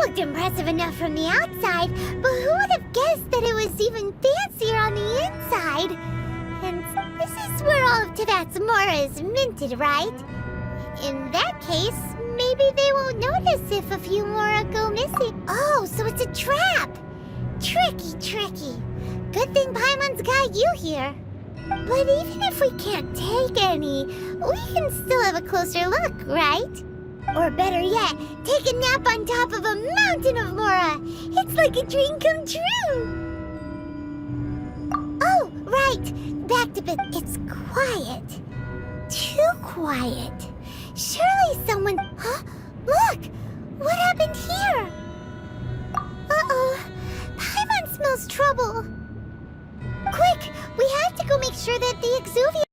looked impressive enough from the outside, but who would have guessed that it was even fancier on the inside? And this is where all of Teyvat's mora is minted, right? In that case, maybe they won't notice if a few mora go missing. Oh, so it's a trap! Tricky, tricky. Good thing Paimon's got you here. But even if we can't take any, we can still have a closer look, right? Or better yet, take a nap on top of a mountain of mora. It's like a dream come true. Oh, right. Back to bed. It's quiet. Too quiet. Surely someone... Huh? Look! What happened here? Uh-oh. Paimon smells trouble. Quick! We have to go make sure that the Exuvia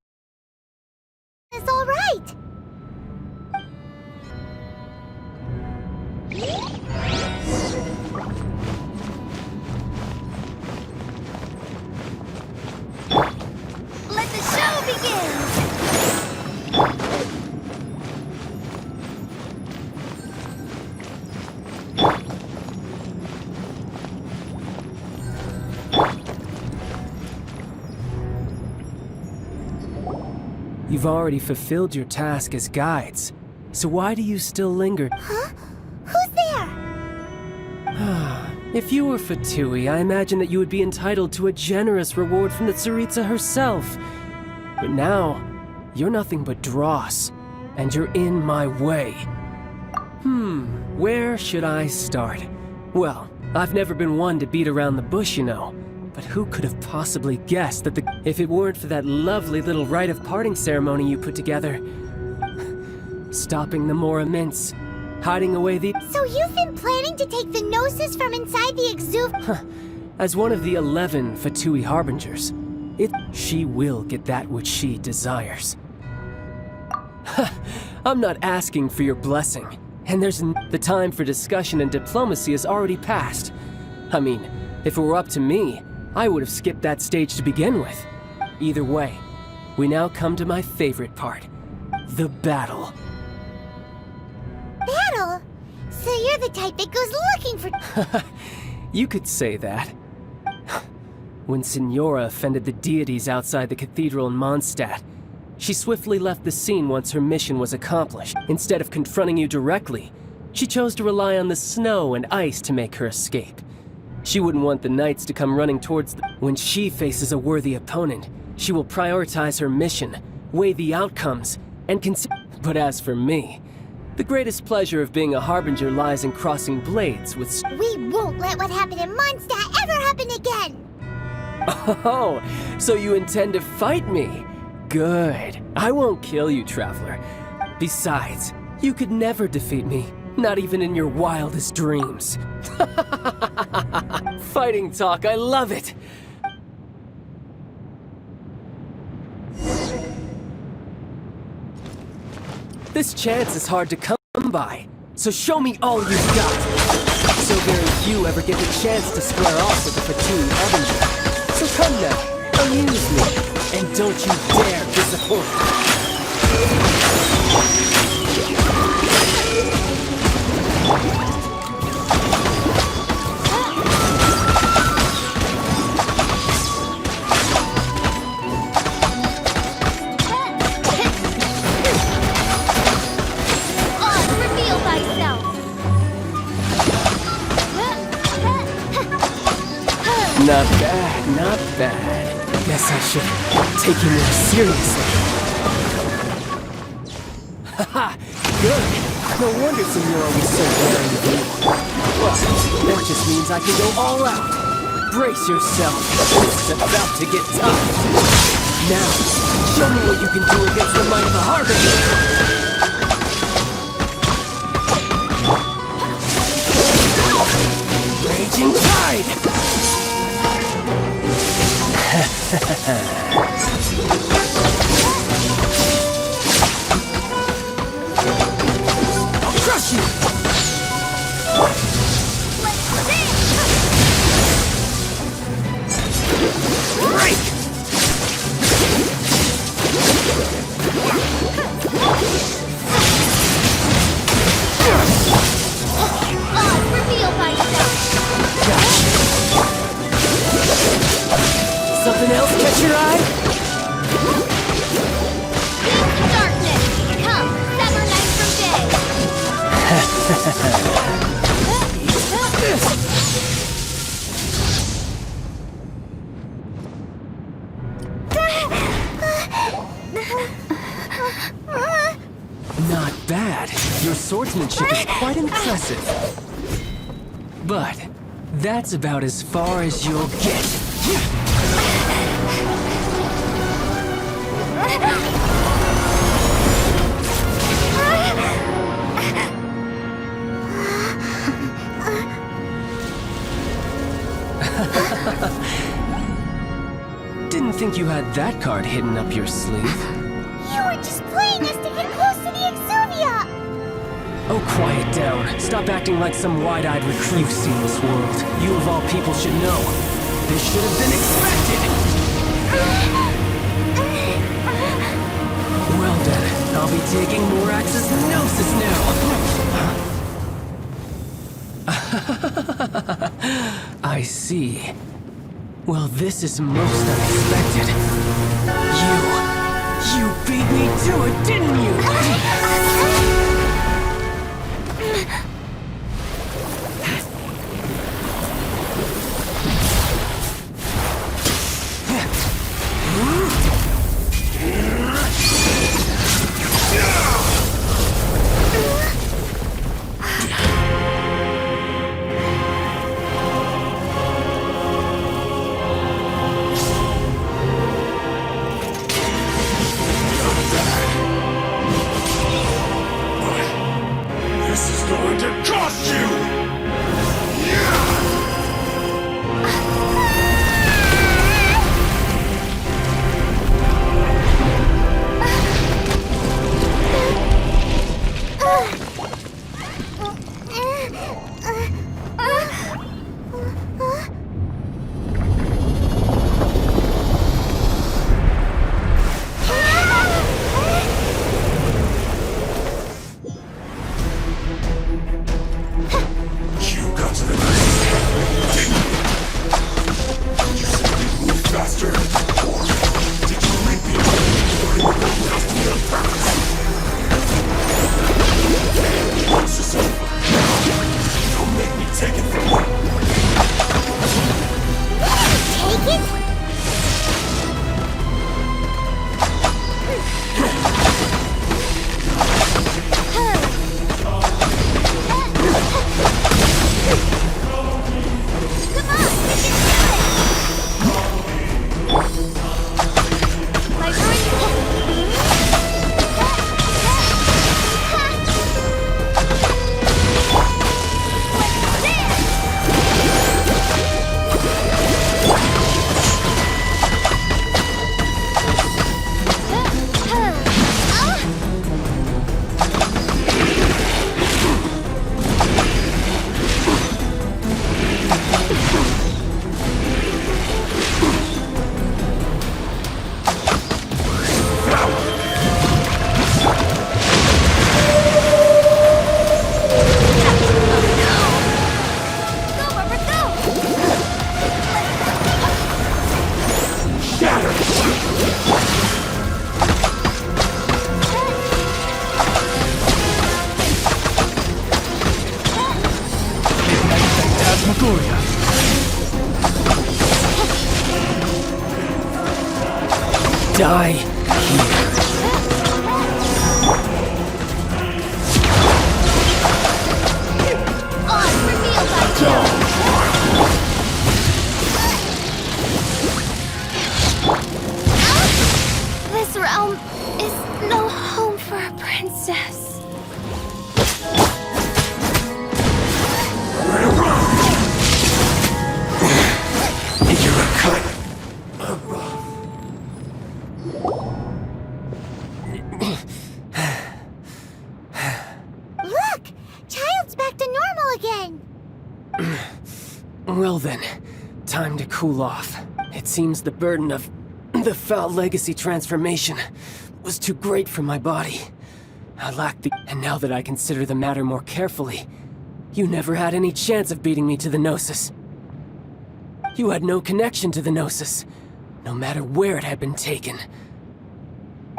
is all right. Let the show begin! You've already fulfilled your task as guides, so why do you still linger? Huh? Who's there? If you were Fatui, I imagine that you would be entitled to a generous reward from the Tsaritsa herself. But now, you're nothing but dross, and you're in my way. Where should I start? Well, I've never been one to beat around the bush, you know. But who could have possibly guessed that if it weren't for that lovely little rite of parting ceremony you put together, stopping the Mora mints, hiding away the... So you've been planning to take the Gnosis from inside the Exuv... As one of the 11 Fatui Harbingers, she will get that which she desires. I'm not asking for your blessing, and the time for discussion and diplomacy has already passed. I mean, if it were up to me, I would have skipped that stage to begin with. Either way, we now come to my favorite part, the battle. Battle? So you're the type that goes looking for... You could say that. When Signora offended the deities outside the cathedral in Mondstadt, she swiftly left the scene once her mission was accomplished. Instead of confronting you directly, she chose to rely on the snow and ice to make her escape. She wouldn't want the knights to come running towards them. When she faces a worthy opponent, she will prioritize her mission, weigh the outcomes, and consider... But as for me, the greatest pleasure of being a harbinger lies in crossing blades with... We won't let what happened in Mondstadt ever happen again! Oh, so you intend to fight me? Good. I won't kill you, Traveler. Besides, you could never defeat me, not even in your wildest dreams. Fighting talk, I love it! This chance is hard to come by, so show me all you've got. So very few ever get the chance to square off with the Fatui Harbinger. So come now, amuse me, and don't you dare disappoint. Not bad, not bad. Guess I should take you more seriously. Haha, good. No wonder Signora was so very weak. Well, that just means I can go all out. Brace yourself. It's about to get tough. Now, show me what you can do against the might of the Harbinger. Raging Tide! I'll crush you! Break! Reveal your eye? Darkness, come, sever night from day. Not bad. Your swordsmanship is quite impressive. But that's about as far as you'll get. Didn't think you had that card hidden up your sleeve. You were just playing us to get close to the Exuvia! Oh, quiet down. Stop acting like some wide-eyed recruit. You've seen this world. You of all people should know. This should have been expected! Well then, I'll be taking Morax's Gnosis now! I see. Well, this is most unexpected. You beat me to it, didn't you? Die here. This realm is no home for a princess. Look! Child's back to normal again! Well then, time to cool off. It seems the burden of the foul legacy transformation was too great for my body. I lacked the... And now that I consider the matter more carefully, you never had any chance of beating me to the Gnosis. You had no connection to the Gnosis. no matter where it had been taken.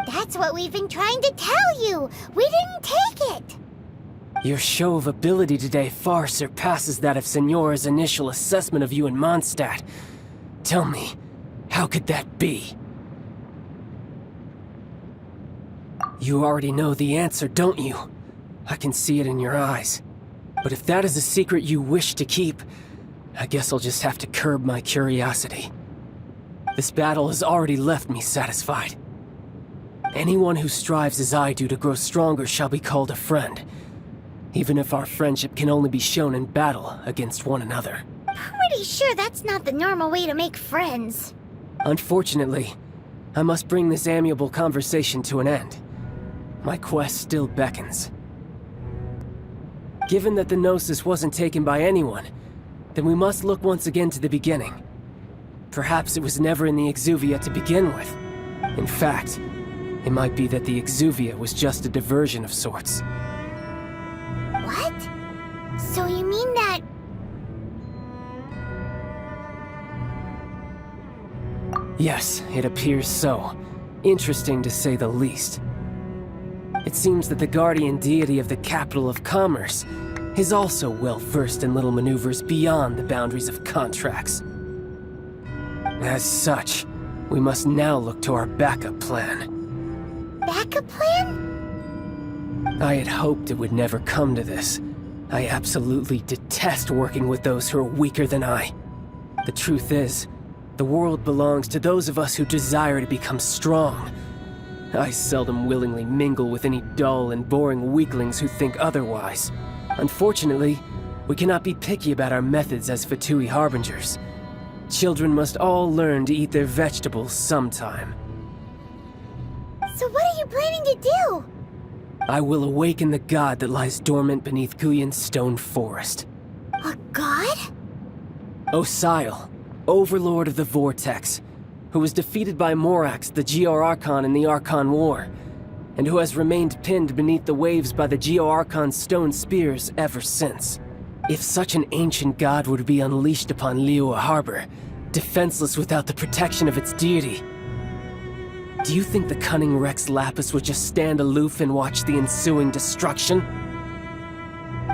That's what we've been trying to tell you! We didn't take it! Your show of ability today far surpasses that of Signora's initial assessment of you in Mondstadt. Tell me, how could that be? You already know the answer, don't you? I can see it in your eyes. But if that is a secret you wish to keep, I guess I'll just have to curb my curiosity. This battle has already left me satisfied. Anyone who strives as I do to grow stronger shall be called a friend, even if our friendship can only be shown in battle against one another. Pretty sure that's not the normal way to make friends. Unfortunately, I must bring this amiable conversation to an end. My quest still beckons. Given that the Gnosis wasn't taken by anyone, then we must look once again to the beginning. Perhaps it was never in the Exuvia to begin with. In fact, it might be that the Exuvia was just a diversion of sorts. What? So you mean that... Yes, it appears so. Interesting to say the least. It seems that the guardian deity of the capital of commerce is also well versed in little maneuvers beyond the boundaries of contracts. As such, we must now look to our backup plan. Backup plan? I had hoped it would never come to this. I absolutely detest working with those who are weaker than I. The truth is, the world belongs to those of us who desire to become strong. I seldom willingly mingle with any dull and boring weaklings who think otherwise. Unfortunately, we cannot be picky about our methods as Fatui Harbingers. Children must all learn to eat their vegetables sometime. So what are you planning to do? I will awaken the god that lies dormant beneath Guyon's stone forest. A god? Osile, overlord of the Vortex, who was defeated by Morax, the Geo-Archon in the Archon War, and who has remained pinned beneath the waves by the Geo-Archon's stone spears ever since. If such an ancient god were to be unleashed upon Liyue Harbor, defenseless without the protection of its deity, do you think the cunning Rex Lapis would just stand aloof and watch the ensuing destruction?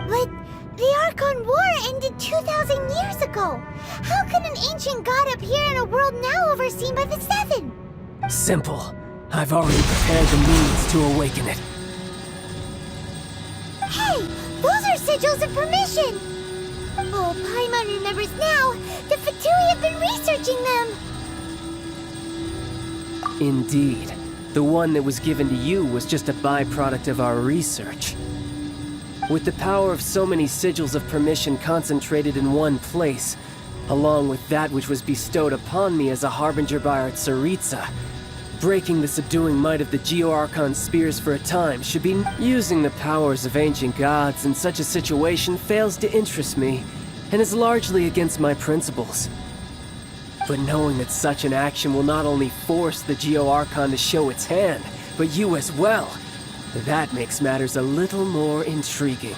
But the Archon War ended 2,000 years ago. How can an ancient god appear in a world now overseen by the Seven? Simple. I've already prepared the means to awaken it. Hey! Those are sigils of permission! Oh, Paimon remembers now! The Fatui have been researching them! Indeed. The one that was given to you was just a byproduct of our research. With the power of so many sigils of permission concentrated in one place, along with that which was bestowed upon me as a harbinger by our Tsaritsa, breaking the subduing might of the Geo-Archon spears for a time should be... Using the powers of ancient gods in such a situation fails to interest me, and is largely against my principles. But knowing that such an action will not only force the Geo-Archon to show its hand, but you as well, that makes matters a little more intriguing.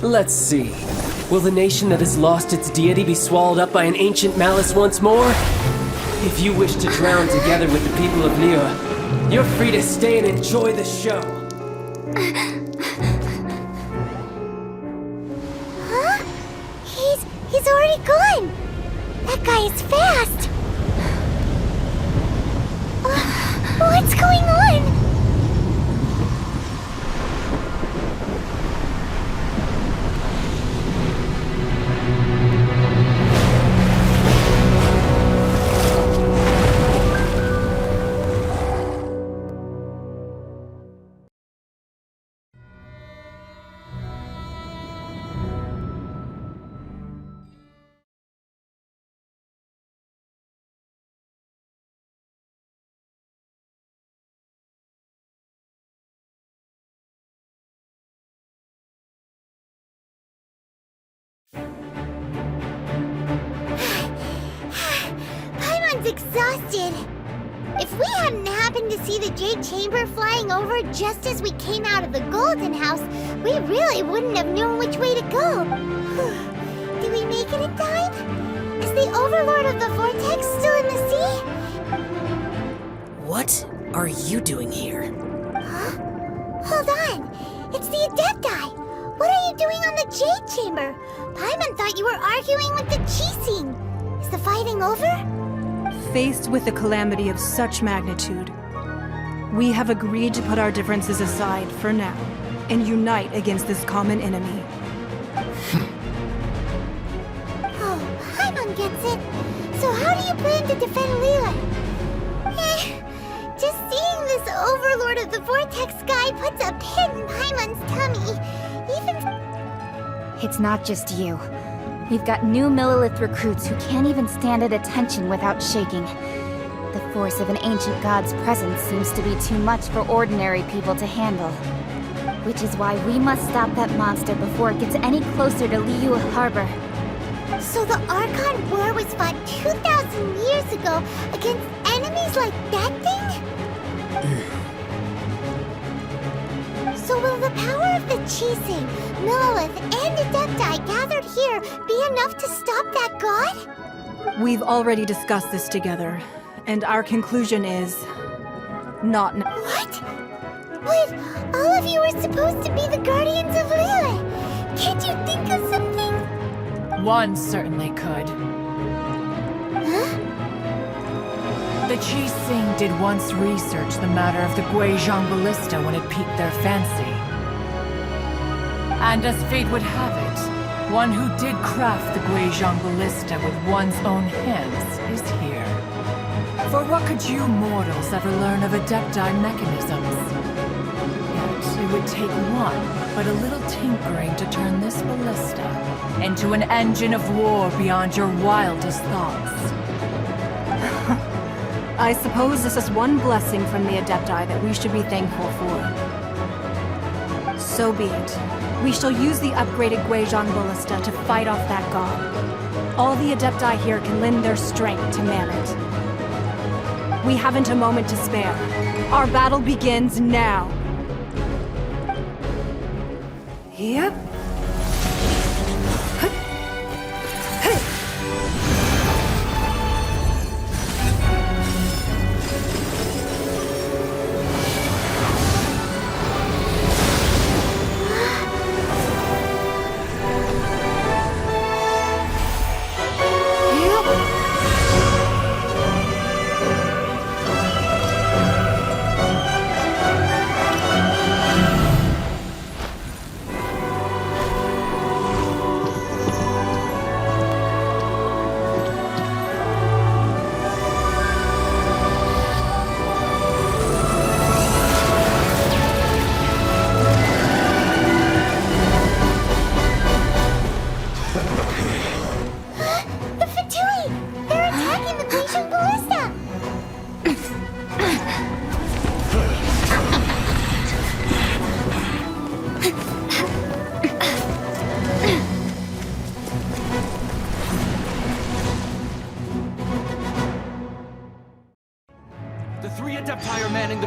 Let's see. Will the nation that has lost its deity be swallowed up by an ancient malice once more? If you wish to drown together with the people of Liyue, you're free to stay and enjoy the show. Huh? He's already gone! That guy is fast! What's going on? Paimon's exhausted. If we hadn't happened to see the Jade Chamber flying over just as we came out of the Golden House, we really wouldn't have known which way to go. Did we make it in time? Is the Overlord of the Vortex still in the sea? What are you doing here? Huh? Hold on. It's the Adepti. What are you doing on the Jade Chamber? Paimon thought you were arguing with the Chising. Is the fighting over? Faced with a calamity of such magnitude, we have agreed to put our differences aside for now and unite against this common enemy. Oh, Paimon gets it. So how do you plan to defend Liyue? Just seeing this Overlord of the Vortex guy puts a pit in Paimon's tummy. It's not just you. We've got new Millilith recruits who can't even stand at attention without shaking. The force of an ancient god's presence seems to be too much for ordinary people to handle. Which is why we must stop that monster before it gets any closer to Liyue Harbor. So the Archon War was fought 2,000 years ago against enemies like that thing? So will the power of the Chising, Millilith, and Adepti gathered here be enough to stop that god? We've already discussed this together, and our conclusion is... not now. What? But all of you were supposed to be the guardians of Liyue. Can't you think of something? One certainly could. Huh? The Chising did once research the matter of the Guizhong Ballista when it piqued their fancy. And as fate would have it, one who did craft the Guizhong Ballista with one's own hands is here. For what could you mortals ever learn of Adepti mechanisms? Yet it would take one but a little tinkering to turn this ballista into an engine of war beyond your wildest thoughts. I suppose this is one blessing from the Adepti that we should be thankful for. So be it. We shall use the upgraded Guizhong Ballista to fight off that god. All the Adepti here can lend their strength to man it. We haven't a moment to spare. Our battle begins now. Yep.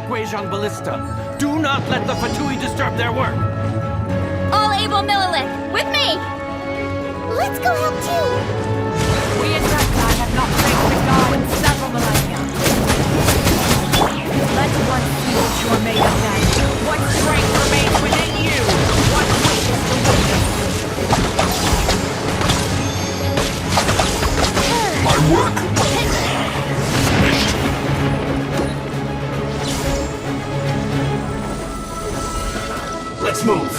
Guizhong Ballista. Do not let the Fatui disturb their work! All able Millilith, with me! Let's go help too! We Adepti have not faced the god in several millennia. Let one see what you are made of then. What strength remains within you? What wishes to witness? My work! Let's move!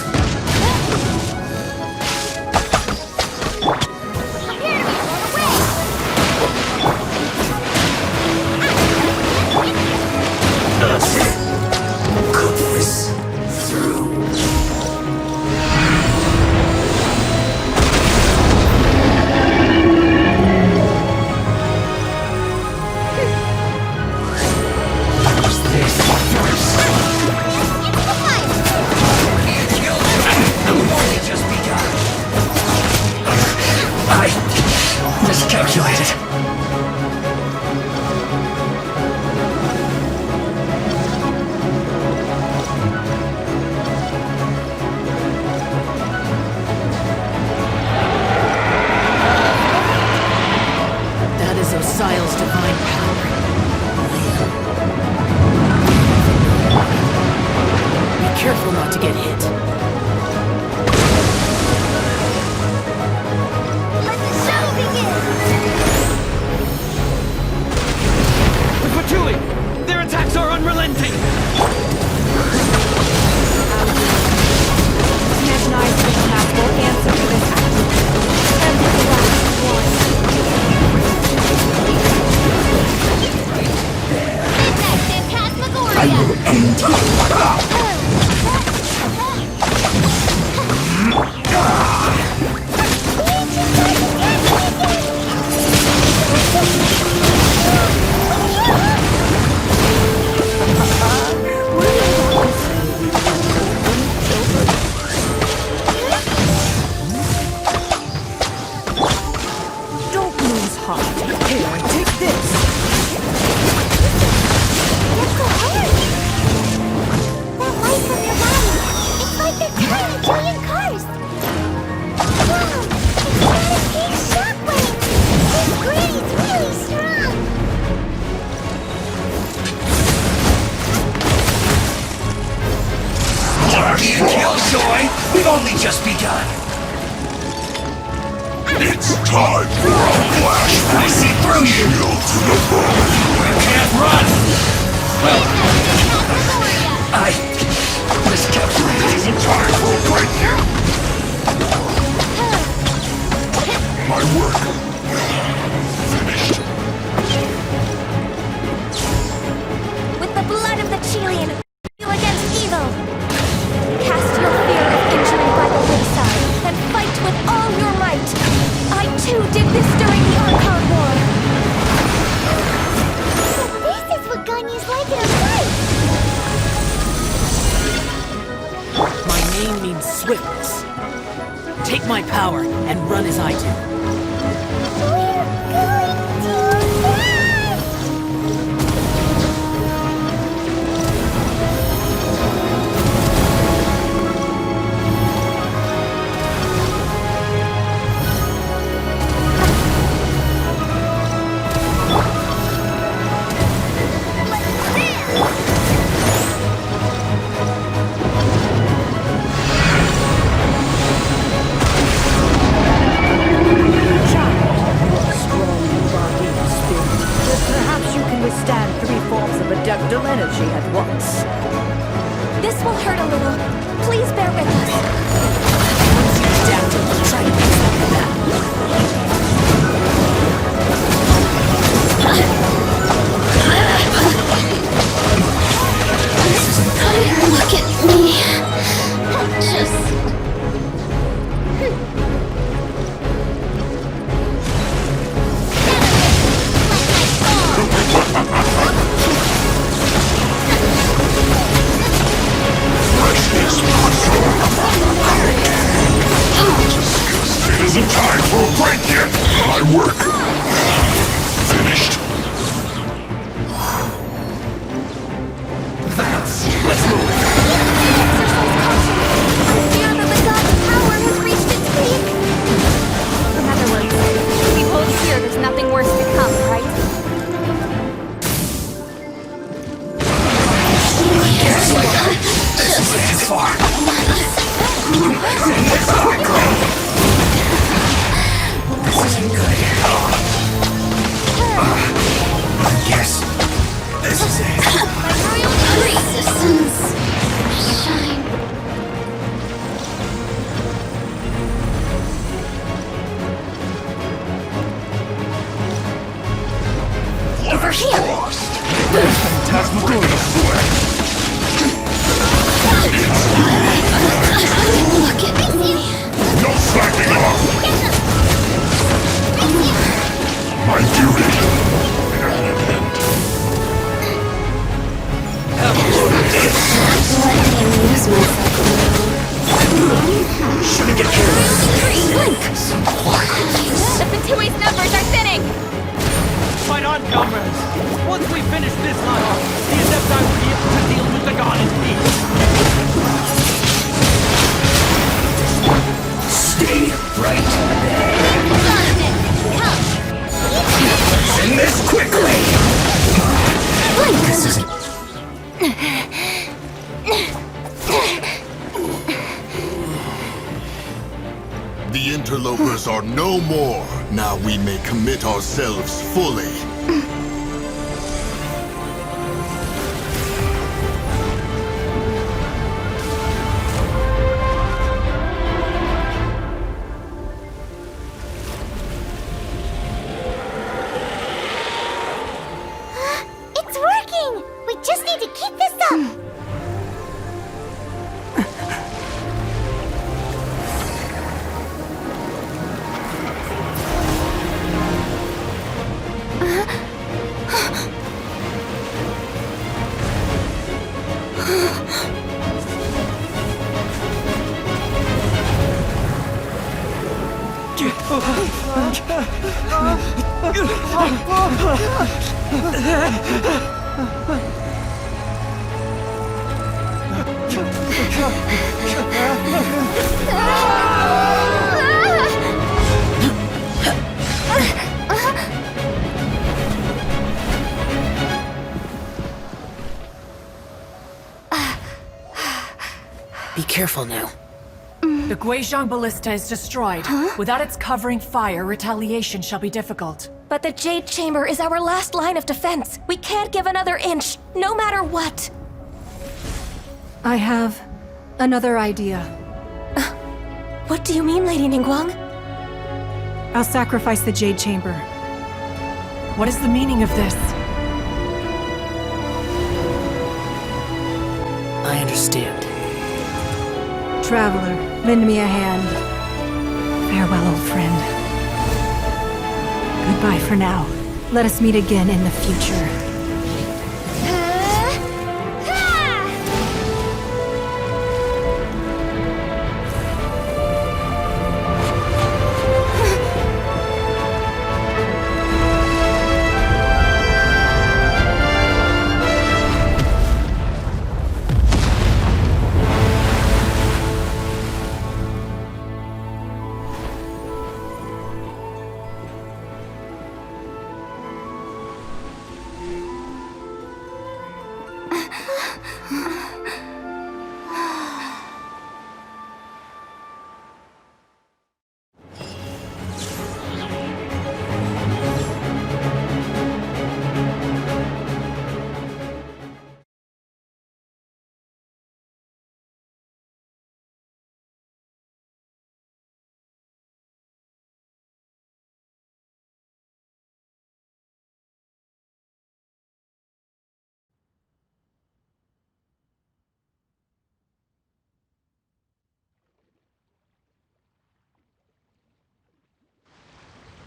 Evil's divine power. Be careful not to get hit. Let the show begin! The Fatui! Their attacks are unrelenting! Recognize the possible answer to this act. And the last one. Midnight Phantasmagoria! I will end you. Don't lose heart. Here, take this. That's so hard! That light from your body, it's like they're trying to kill your cars! Wow! It's got a big shockwave! This granny's really strong! Killjoy, we've only just begun. It's time for a flash. I see through you. Shield to the bone. You can't run. Well, I miscalculated. It's time for a break here. My work finished. With the blood of the Chilean, you against evil! Cast your fear of injury by the wayside, and fight with all your might! I too did this during the Archon War! So this is what Ganya's like in a fight! My name means swiftness. Take my power and run as I do. We're going too fast! Perhaps you can withstand 3 forms of adeptal energy at once. This will hurt a little. Please bear with us. Adaptive. Try to do something that. Look at me. Just... It isn't time for a break yet. My work finished. Let's move! Exercise caution. I fear that the god's power has reached its peak. In other words, if we hold here, there's nothing worse to come, right? This is too far. This isn't good. I guess this is it. Resistance. Shine. Over here. Phantasmagoria. Look at me. No slacking off. My duty. Shouldn't get carried. The Fatui's numbers are thinning! Fight on, comrades! Once we finish this line, the Adepti will be able to deal with the god in peace! Stay right there. Come. Send this quickly! This isn't... The interlopers are no more. Now we may commit ourselves fully. It's working! We just need to keep this up! Be careful now. The Guizhong Ballista is destroyed. Without its covering fire, retaliation shall be difficult. But the Jade Chamber is our last line of defense. We can't give another inch, no matter what. I have another idea. What do you mean, Lady Ningguang? I'll sacrifice the Jade Chamber. What is the meaning of this? I understand. Traveler, lend me a hand. Farewell, old friend. Goodbye for now. Let us meet again in the future.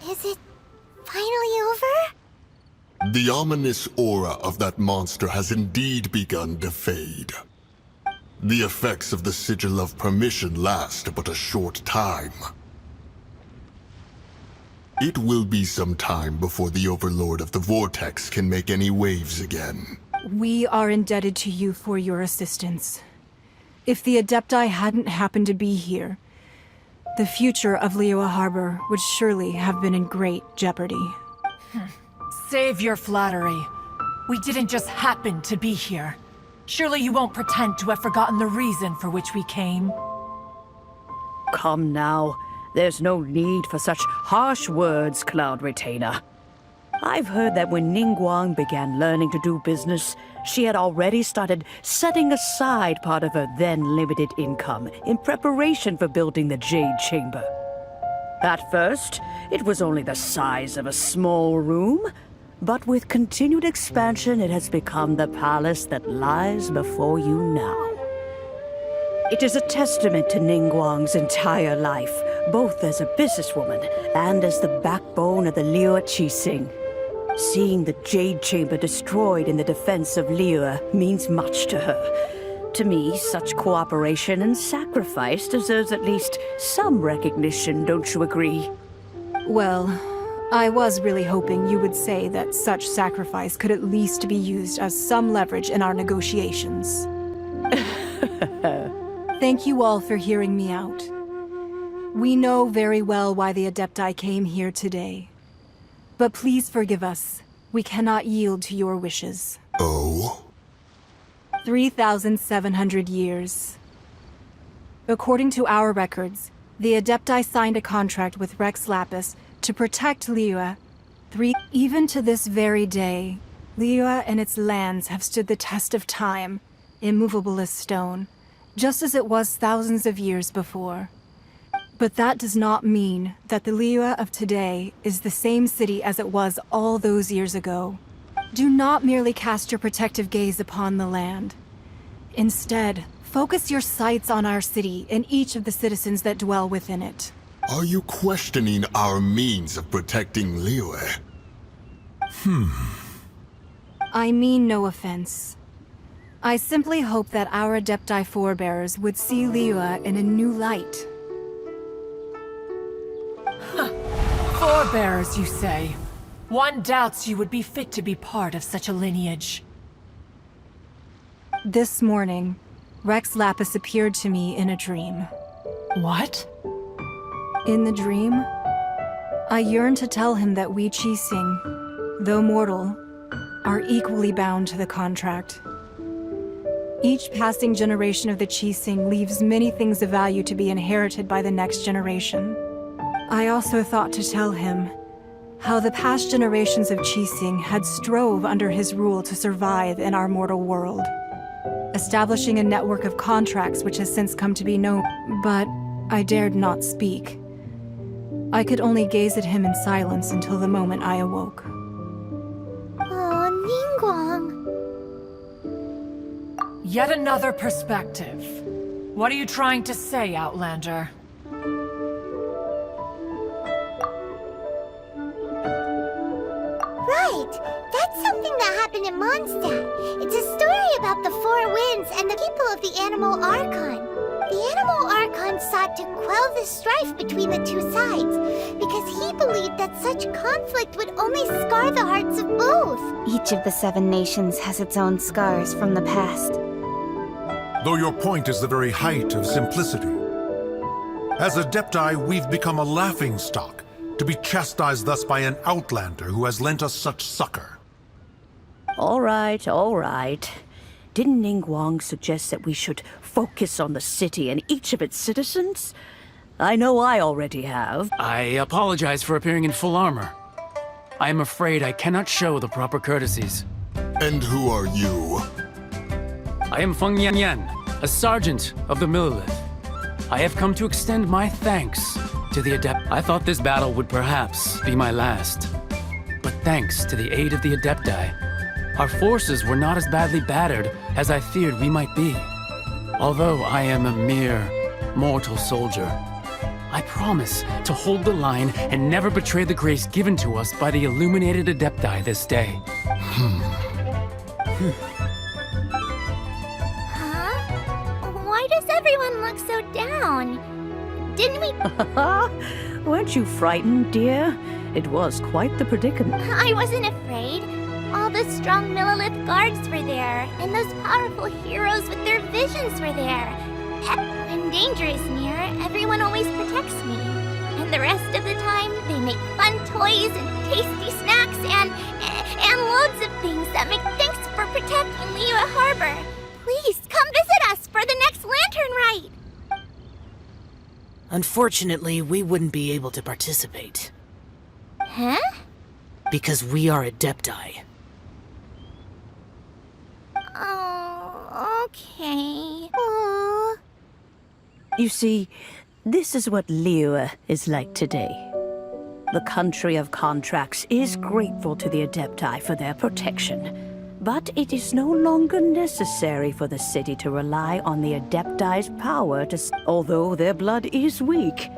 Is it finally over? The ominous aura of that monster has indeed begun to fade. The effects of the Sigil of Permission last but a short time. It will be some time before the Overlord of the Vortex can make any waves again. We are indebted to you for your assistance. If the Adepti hadn't happened to be here, the future of Liyue Harbor would surely have been in great jeopardy. Save your flattery. We didn't just happen to be here. Surely you won't pretend to have forgotten the reason for which we came. Come now. There's no need for such harsh words, Cloud Retainer. I've heard that when Ningguang began learning to do business, she had already started setting aside part of her then limited income in preparation for building the Jade Chamber. At first, it was only the size of a small room, but with continued expansion it has become the palace that lies before you now. It is a testament to Ningguang's entire life, both as a businesswoman and as the backbone of the Liyue Qixing. Seeing the Jade Chamber destroyed in the defense of Liyue means much to her. To me, such cooperation and sacrifice deserves at least some recognition, don't you agree? Well, I was really hoping you would say that such sacrifice could at least be used as some leverage in our negotiations. Thank you all for hearing me out. We know very well why the Adepti came here today. But please forgive us. We cannot yield to your wishes. Oh? 3,700 years. According to our records, the Adepti signed a contract with Rex Lapis to protect Liyue. Even to this very day, Liyue and its lands have stood the test of time, immovable as stone, just as it was thousands of years before. But that does not mean that the Liyue of today is the same city as it was all those years ago. Do not merely cast your protective gaze upon the land. Instead, focus your sights on our city and each of the citizens that dwell within it. Are you questioning our means of protecting Liyue? I mean no offense. I simply hope that our Adepti forebears would see Liyue in a new light. Forebears, you say? One doubts you would be fit to be part of such a lineage. This morning, Rex Lapis appeared to me in a dream. What? In the dream, I yearned to tell him that we Qixing, though mortal, are equally bound to the contract. Each passing generation of the Qixing leaves many things of value to be inherited by the next generation. I also thought to tell him how the past generations of Qixing had strove under his rule to survive in our mortal world, establishing a network of contracts which has since come to be known. But I dared not speak. I could only gaze at him in silence until the moment I awoke. Oh, Ningguang. Yet another perspective. What are you trying to say, Outlander? Right! That's something that happened in Mondstadt. It's a story about the Four Winds and the people of the Animal Archon. The Animal Archon sought to quell the strife between the two sides, because he believed that such conflict would only scar the hearts of both. Each of the 7 nations has its own scars from the past. Though your point is the very height of simplicity. As Adepti, we've become a laughingstock, to be chastised thus by an outlander who has lent us such succor. All right, all right. Didn't Ningguang suggest that we should focus on the city and each of its citizens? I know I already have. I apologize for appearing in full armor. I am afraid I cannot show the proper courtesies. And who are you? I am Feng Yan, a sergeant of the Millelith. I have come to extend my thanks to the Adept. I thought this battle would perhaps be my last. But thanks to the aid of the Adepti, our forces were not as badly battered as I feared we might be. Although I am a mere mortal soldier, I promise to hold the line and never betray the grace given to us by the illuminated Adepti this day. Huh? Why does everyone look so down? Didn't we... Weren't you frightened, dear? It was quite the predicament. I wasn't afraid. All the strong Millelith guards were there, and those powerful heroes with their visions were there. When danger is near, everyone always protects me. And the rest of the time, they make fun toys and tasty snacks and loads of things that make thanks for protecting Liyue Harbor. Please, come visit us for the next lantern rite! Unfortunately, we wouldn't be able to participate. Huh? Because we are Adepti. Oh, okay. Aww. You see, this is what Liyue is like today. The country of contracts is grateful to the Adepti for their protection, but it is no longer necessary for the city to rely on the Adepti's power to... Although their blood is weak,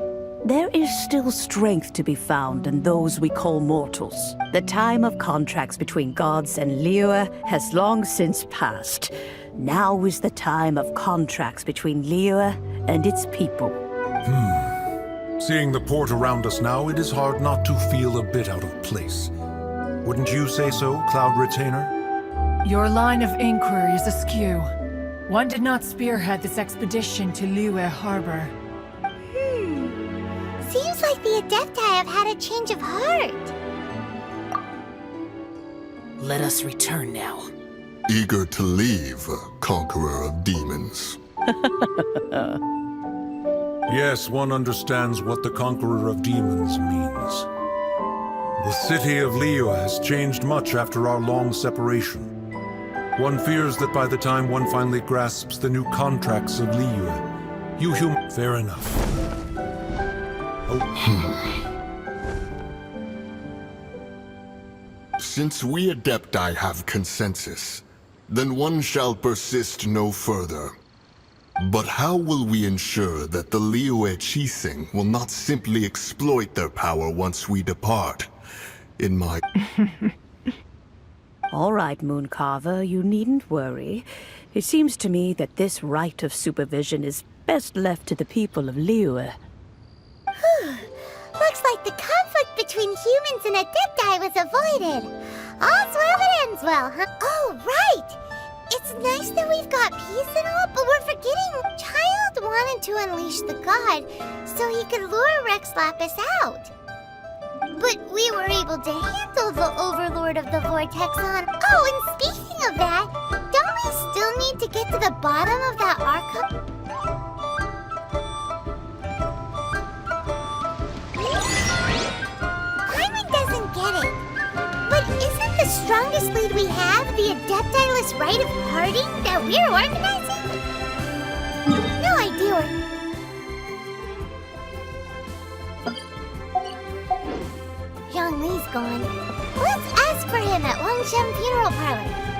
there is still strength to be found in those we call mortals. The time of contracts between gods and Liyue has long since passed. Now is the time of contracts between Liyue and its people. Seeing the port around us now, it is hard not to feel a bit out of place. Wouldn't you say so, Cloud Retainer? Your line of inquiry is askew. One did not spearhead this expedition to Liyue Harbor. Seems like the Adepti have had a change of heart. Let us return now. Eager to leave, conqueror of demons. Yes, one understands what the Conqueror of Demons means. The city of Liyue has changed much after our long separation. One fears that by the time one finally grasps the new contracts of Liyue, you Fair enough. Since we Adepti have consensus, then one shall persist no further. But how will we ensure that the Liyue Chising will not simply exploit their power once we depart? In my... All right, Mooncarver, you needn't worry. It seems to me that this right of supervision is best left to the people of Liyue. Looks like the conflict between humans and Adepti was avoided. All's well that ends well, huh? Oh, right! It's nice that we've got peace and all, but we're forgetting Child wanted to unleash the god so he could lure Rex Lapis out. But we were able to handle the Overlord of the Vortex on... Oh, and speaking of that, don't we still need to get to the bottom of that archive? Paimon doesn't get it. But isn't the strongest lead we have the Adepti-less rite of parting that we're organizing? No idea where... Zhongli's gone. Let's ask for him at Wangshan Funeral Parlor.